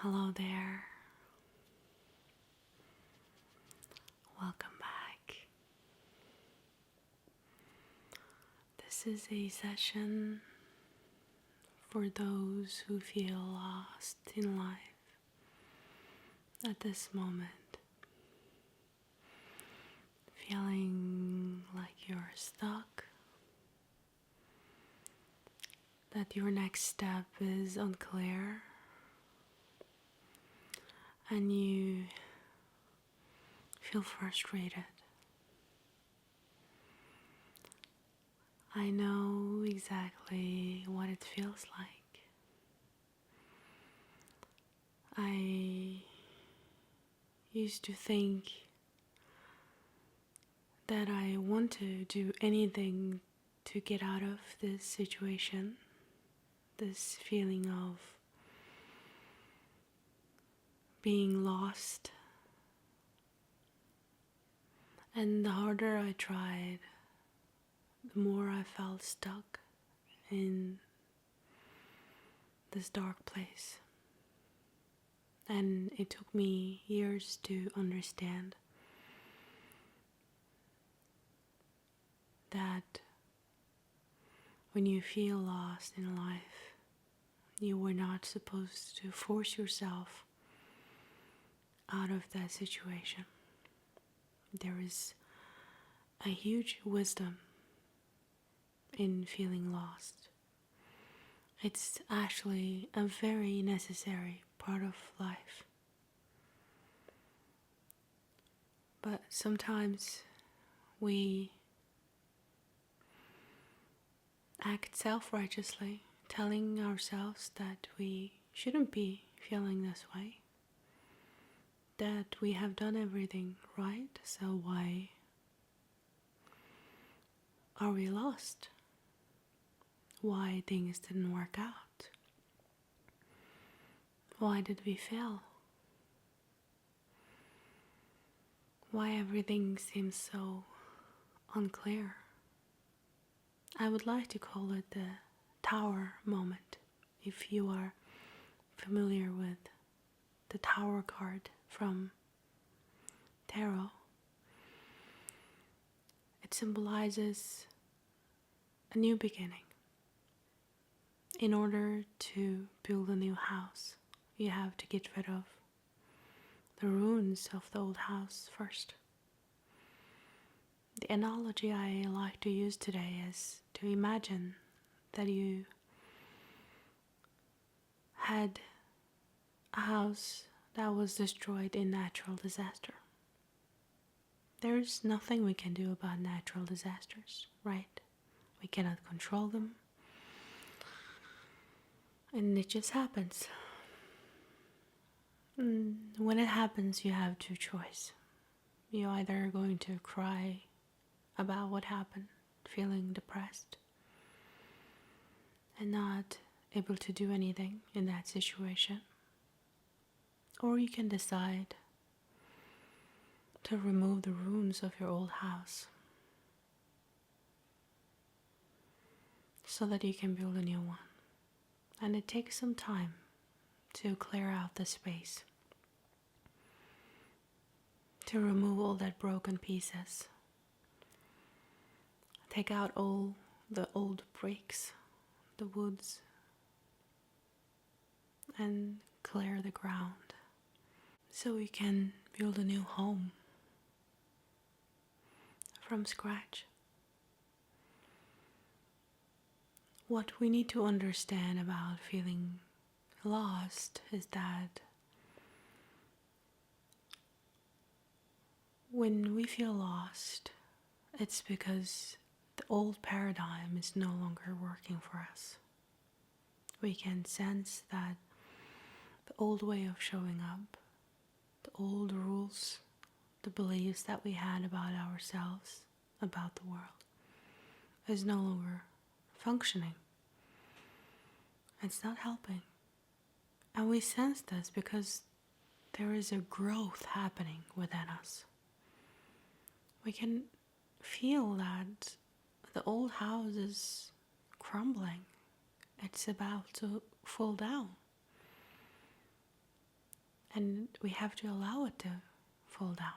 Hello there. Welcome back. This is a session for those who feel lost in life at this moment. Feeling like you're stuck, that your next step is unclear, and you feel frustrated. I know exactly what it feels like. I used to think that I want to do anything to get out of this situation, this feeling of being lost. And the harder I tried, the more I felt stuck in this dark place. And it took me years to understand that when you feel lost in life, you were not supposed to force yourself out of that situation. There is a huge wisdom in feeling lost. It's actually a very necessary part of life. But sometimes we act self-righteously, telling ourselves that we shouldn't be feeling this way, that we have done everything right, so why are we lost? Why things didn't work out? Why did we fail? Why everything seems so unclear? I would like to call it the tower moment, if you are familiar with the tower card from tarot. It symbolizes a new beginning. In order to build a new house, you have to get rid of the ruins of the old house first. The analogy I like to use today is to imagine that you had a house that was destroyed in natural disaster. There's nothing we can do about natural disasters, right? We cannot control them. And it just happens. When it happens, you have two choices. You're either going to cry about what happened, feeling depressed, and not able to do anything in that situation. Or you can decide to remove the ruins of your old house so that you can build a new one. And it takes some time to clear out the space, to remove all that broken pieces, take out all the old bricks, the woods, and clear the ground so we can build a new home from scratch. What we need to understand about feeling lost is that when we feel lost, it's because the old paradigm is no longer working for us. We can sense that the old way of showing up, the old rules, the beliefs that we had about ourselves, about the world, is no longer functioning. It's not helping. And we sense this because there is a growth happening within us. We can feel that the old house is crumbling. It's about to fall down. And we have to allow it to fall down.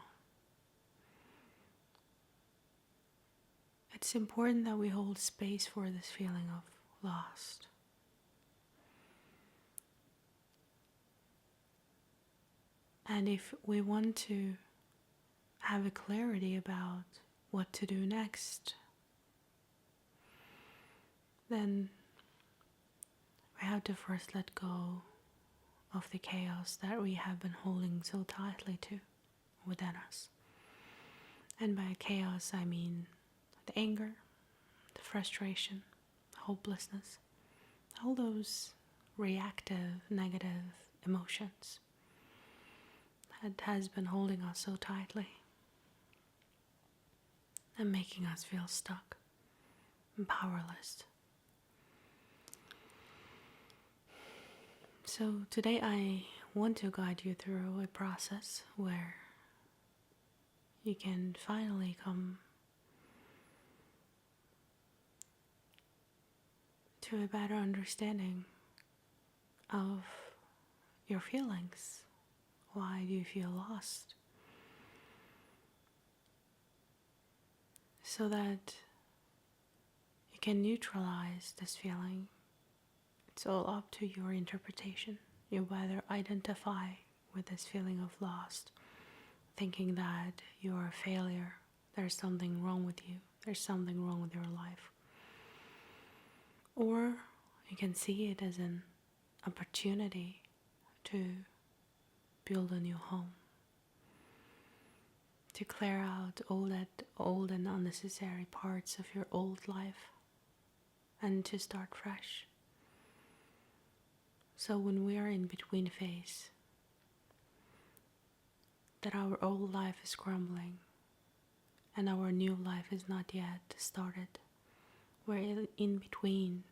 It's important that we hold space for this feeling of lost. And if we want to have a clarity about what to do next, then we have to first let go of the chaos that we have been holding so tightly to within us. And by chaos, I mean the anger, the frustration, hopelessness, all those reactive, negative emotions that has been holding us so tightly and making us feel stuck and powerless. So today I want to guide you through a process where you can finally come to a better understanding of your feelings. Why do you feel lost? So that you can neutralize this feeling. It's all up to your interpretation. You either identify with this feeling of lost, thinking that you're a failure, there's something wrong with you, there's something wrong with your life. Or you can see it as an opportunity to build a new home, to clear out all that old and unnecessary parts of your old life and to start fresh. So when we are in between phase, that our old life is crumbling and our new life is not yet started, we're in between,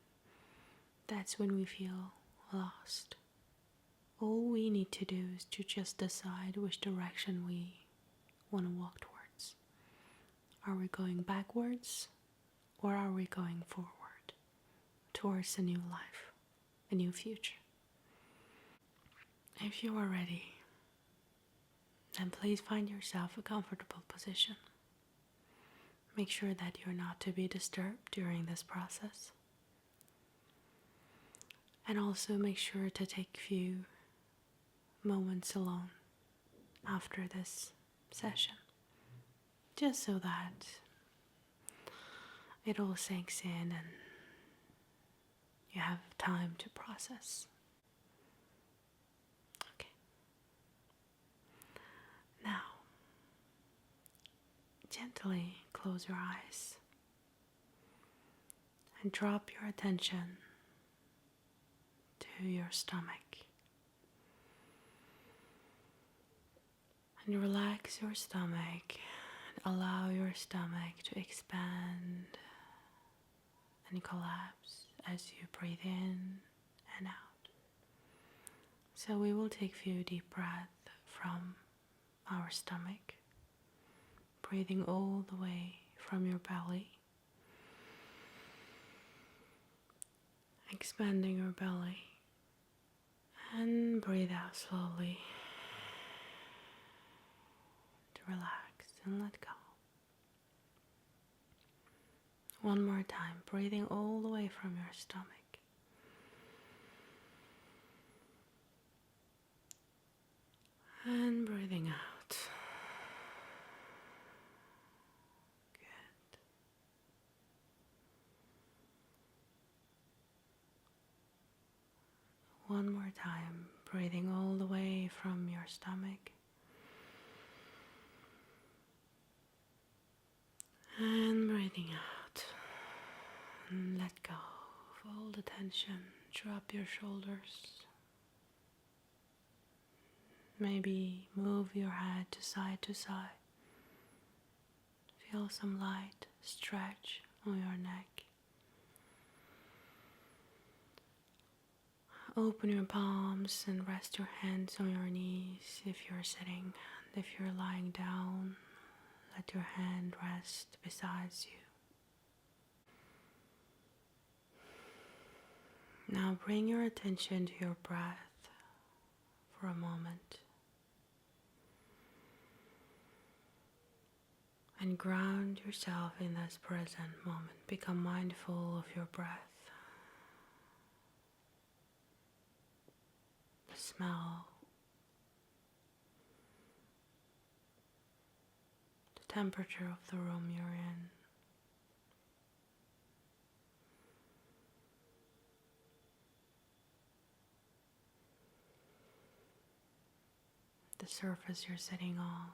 that's when we feel lost. All we need to do is to just decide which direction we want to walk towards. Are we going backwards or are we going forward towards a new life, a new future? If you are ready, then please find yourself a comfortable position. Make sure that you're not to be disturbed during this process. And also make sure to take a few moments alone after this session, just so that it all sinks in and you have time to process. Okay. Now, gently close your eyes and drop your attention to your stomach. And relax your stomach and allow your stomach to expand and collapse as you breathe in and out. So we will take a few deep breaths from our stomach, breathing all the way from your belly, expanding your belly, and breathe out slowly to relax and let go. One more time, breathing all the way from your stomach. And breathing out. Good. One more time, breathing all the way from your stomach. And breathing out. And let go of all the tension. Drop your shoulders. Maybe move your head to side. Feel some light stretch on your neck. Open your palms and rest your hands on your knees if you're sitting. If you're lying down, let your hand rest beside you. Now bring your attention to your breath for a moment. and ground yourself in this present moment. Become mindful of your breath, the smell, the temperature of the room you're in. The surface you're sitting on,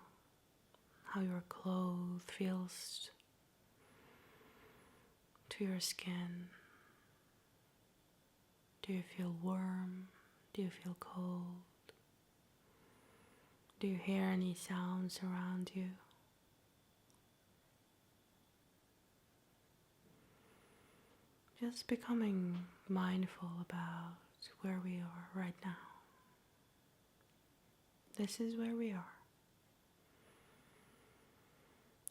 how your clothes feels to your skin. Do you feel warm? Do you feel cold? Do you hear any sounds around you? Just becoming mindful about where we are right now. This is where we are.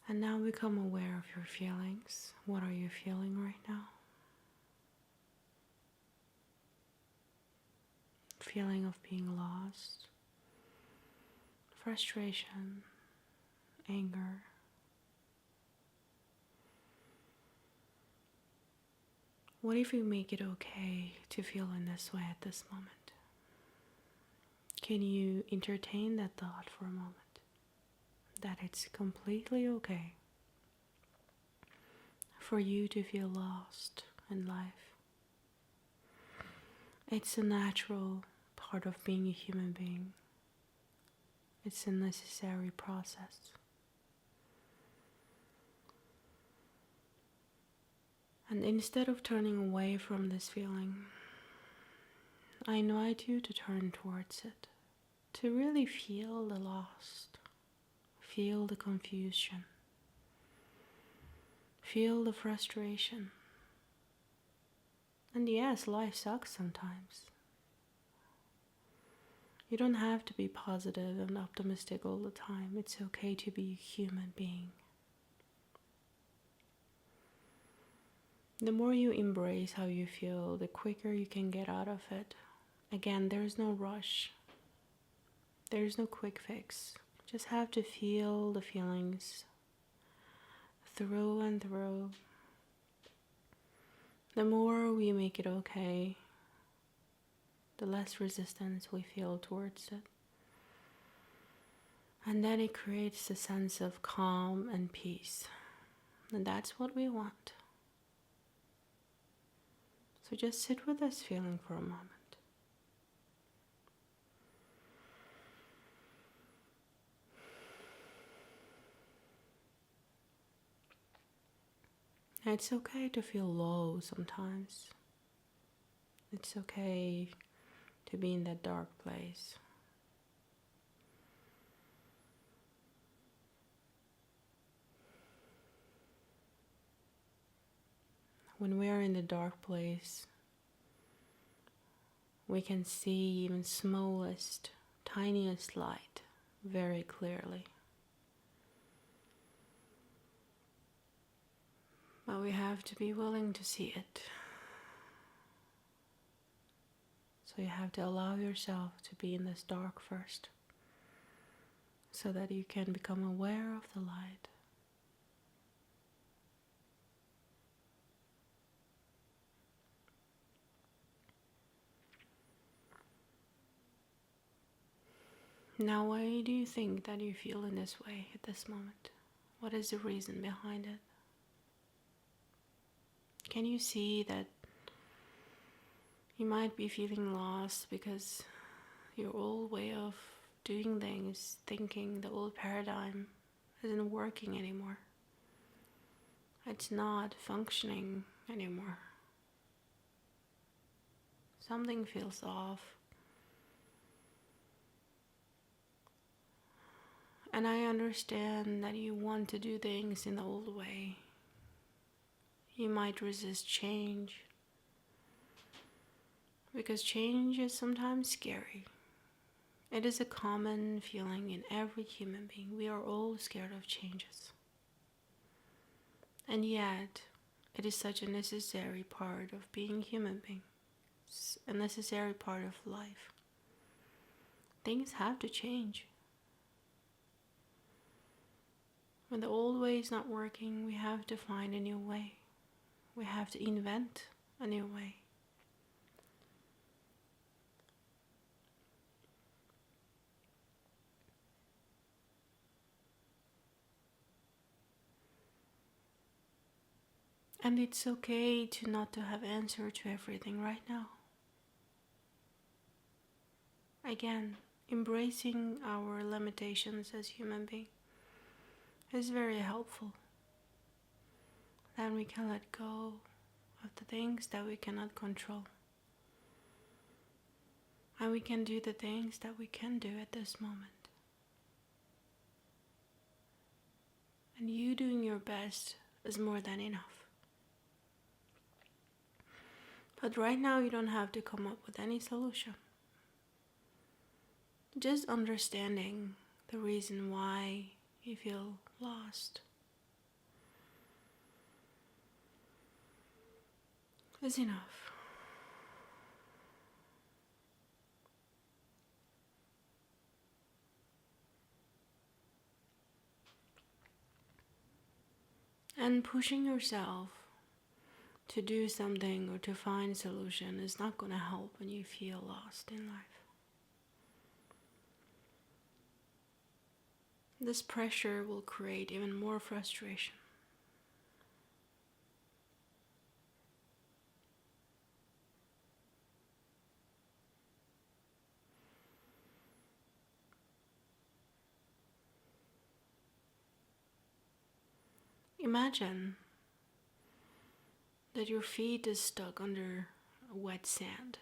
And now become aware of your feelings. What are you feeling right now? Feeling of being lost, frustration, anger. What if we make it okay to feel in this way at this moment? Can you entertain that thought for a moment? That it's completely okay for you to feel lost in life. It's a natural part of being a human being. It's a necessary process. And instead of turning away from this feeling, I invite you to turn towards it, to really feel the lost, feel the confusion, feel the frustration. And yes, life sucks sometimes. You don't have to be positive and optimistic all the time. It's okay to be a human being. The more you embrace how you feel, the quicker you can get out of it. Again, there's no rush. There's no quick fix. Just have to feel the feelings through and through. The more we make it okay, the less resistance we feel towards it. And then it creates a sense of calm and peace. And that's what we want. So just sit with this feeling for a moment. It's okay to feel low sometimes. It's okay to be in that dark place. When we are in the dark place, we can see even smallest, tiniest light very clearly. But we have to be willing to see it. So you have to allow yourself to be in this dark first, so that you can become aware of the light. Now, why do you think that you feel in this way at this moment? What is the reason behind it? Can you see that you might be feeling lost because your old way of doing things, thinking, the old paradigm isn't working anymore? It's not functioning anymore. Something feels off. And I understand that you want to do things in the old way. You might resist change, because change is sometimes scary. It is a common feeling in every human being. We are all scared of changes. And yet, it is such a necessary part of being a human being. It's a necessary part of life. Things have to change. When the old way is not working, we have to find a new way. We have to invent a new way. And it's okay to not to have answer to everything right now. Again, embracing our limitations as human beings is very helpful. Then we can let go of the things that we cannot control. And we can do the things that we can do at this moment. And you doing your best is more than enough. But right now you don't have to come up with any solution. Just understanding the reason why you feel lost is enough. And pushing yourself to do something or to find a solution is not going to help when you feel lost in life. This pressure will create even more frustration. Imagine that your feet is stuck under wet sand.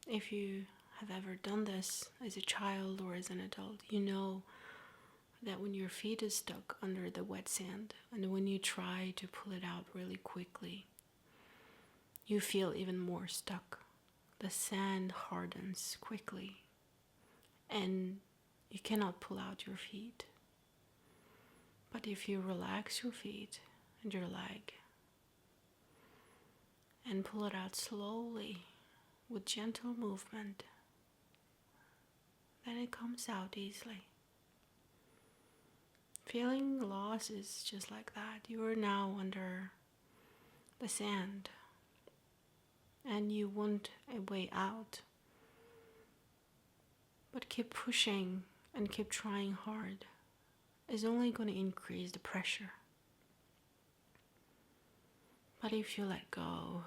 If you have ever done this as a child or as an adult, you know that when your feet is stuck under the wet sand and when you try to pull it out really quickly, you feel even more stuck. The sand hardens quickly and you cannot pull out your feet. But if you relax your feet and your leg and pull it out slowly with gentle movement, then it comes out easily. Feeling lost is just like that. You are now under the sand and you want a way out. But keep pushing and keep trying hard is only going to increase the pressure. But if you let go,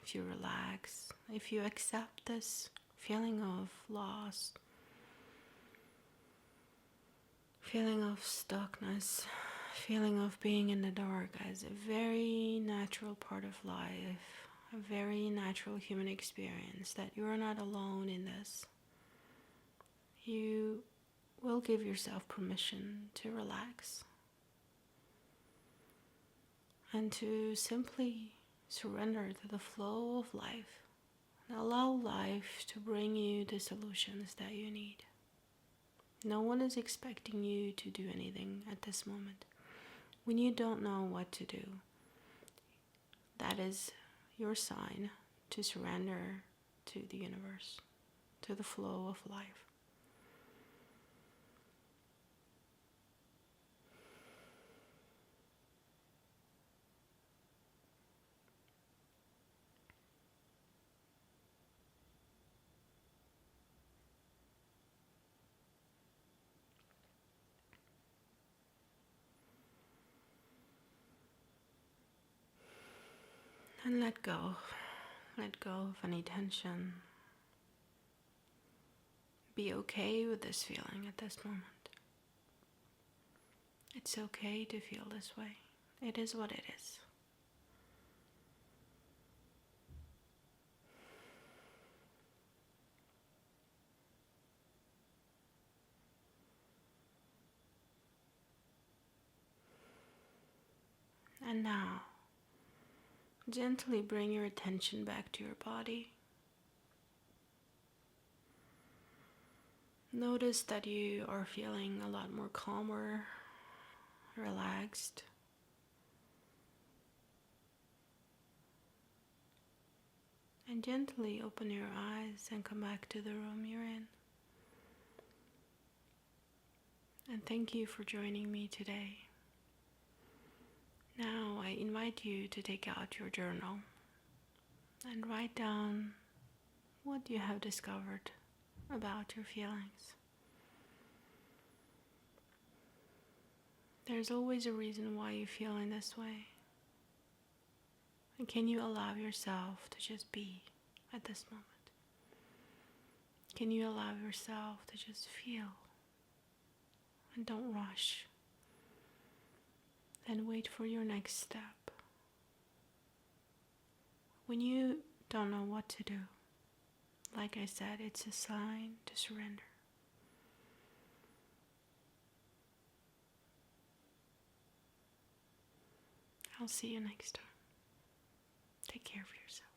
if you relax, if you accept this feeling of loss, feeling of stuckness, feeling of being in the dark as a very natural part of life, a very natural human experience, that you are not alone in this, you will give yourself permission to relax and to simply surrender to the flow of life and allow life to bring you the solutions that you need. No one is expecting you to do anything at this moment. When you don't know what to do, that is your sign to surrender to the universe, to the flow of life. And let go. Let go of any tension. Be okay with this feeling at this moment. It's okay to feel this way. It is what it is. And now, gently bring your attention back to your body. Notice that you are feeling a lot more calmer, relaxed. And gently open your eyes and come back to the room you're in. And thank you for joining me today. Now I invite you to take out your journal and write down what you have discovered about your feelings. There's always a reason why you feel in this way. And can you allow yourself to just be at this moment? Can you allow yourself to just feel? And don't rush. And wait for your next step. When you don't know what to do, like I said, it's a sign to surrender. I'll see you next time. Take care of yourself.